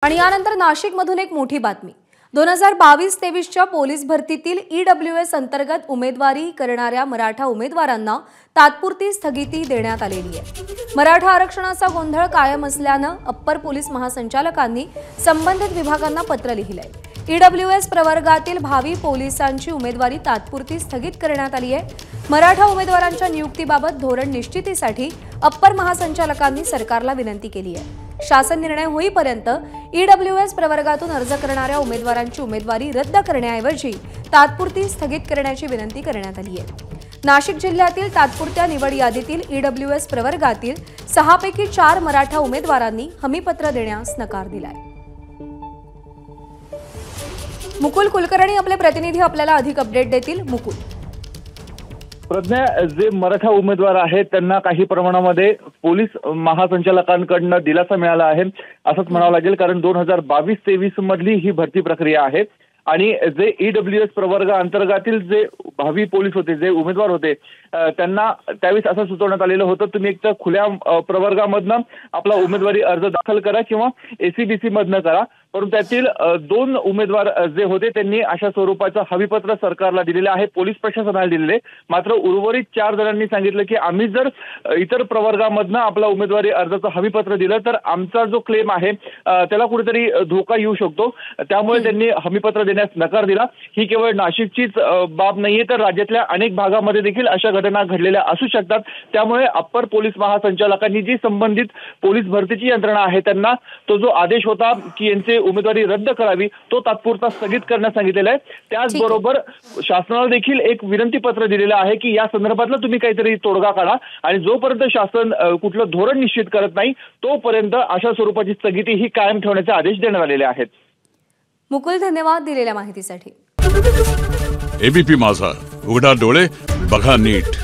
आणि यानंतर नाशिकमधून एक मोठी बातमी। 2022-23च्या पोलीस भरतीतील EWS अंतर्गत उमेदवारी करणाऱ्या मराठा उमेदवारांना तात्पुरती स्थगिती देण्यात आलेली आहे। मराठा आरक्षणाचा गोंधळ कायम असल्याने अप्पर पोलीस महासंचालकांनी संबंधित विभागांना पत्र लिहिलंय। EWS प्रवर्गातील भावी पोलिसांची उमेदवारी तात्पुरती स्थगित करण्यात आली आहे। मराठा उमेदवारांच्या नियुक्तीबाबत धोरण निश्चितीसाठी अप्पर महासंचालकांनी सरकारला विनंती केली आहे। शासन निर्णय होईपर्यंत EWS प्रवर्गातून अर्ज करणाऱ्या उमेदवारांची उमेदवारी रद्द करण्याऐवजी तात्पुरती स्थगित करण्याची विनंती करण्यात आली आहे। नाशिक जिल्ह्यातील तात्पुरत्या निवड यादीतील EWS प्रवर्गातील 6 पैकी 4 मराठा उमेदवारांनी हमीपत्र देण्यास नकार दिलाय। मुकुल कुलकर्णी आपले प्रतिनिधी आपल्याला अधिक अपडेट देतील। मुकुल, प्रज्ञा, जे मराठा उमेदवार आहेत त्यांना काही प्रमाणामध्ये पोलीस महासंचालकांकडून दिलासा मिळाला आहे असंच म्हणावं लागेल, कारण 2022-23 मधली ही भरती प्रक्रिया आहे आणि जे EWS प्रवर्ग अंतर्गतील जे भावी पोलीस होते, जे उमेदवार होते, त्यांना त्यावेळेस असं सुचवण्यात आलेलं होतं, तुम्ही एक तर खुल्या प्रवर्गामधनं आपला उमेदवारी अर्ज दाखल करा किंवा ACBC मधनं करा। परंतु त्यातील 2 उमेदवार जे होते त्यांनी अशा स्वरूपाचं हमीपत्र सरकारला दिलेले आहे, पोलीस प्रशासनाला दिलेले। मात्र उर्वरित 4 जणांनी सांगितलं की आम्ही जर इतर प्रवर्गामधनं आपला उमेदवारी अर्जाचं हमीपत्र दिलं तर आमचा जो क्लेम आहे त्याला कुठेतरी धोका येऊ शकतो, त्यामुळे त्यांनी हमीपत्र देण्यास नकार दिला। ही केवळ नाशिकचीच बाब नाहीये, तर राज्यातल्या अनेक भागामध्ये देखील अशा घटना घडलेल्या असू शकतात। त्यामुळे अप्पर पोलीस महासंचालकांनी जी संबंधित पोलीस भरतीची यंत्रणा आहे त्यांना तो जो आदेश होता की यांचे उमेदवारी रद्द करावी तो तात्पुरता स्थगित करण्यास सांगितलेला आहे। त्याचबरोबर शासनाला देखील एक विनंती पत्र दिलेलं आहे की या संदर्भातलं तुम्ही काहीतरी तोडगा काढा आणि जोपर्यंत शासन कुठलं धोरण निश्चित करत नाही तोपर्यंत अशा स्वरूपाची स्थगिती ही कायम ठेवण्याचे आदेश देण्यात आलेले आहेत। मुकुल, धन्यवाद दिलेल्या माहितीसाठी। ABP माझा, उघडा डोळे बघा नीट।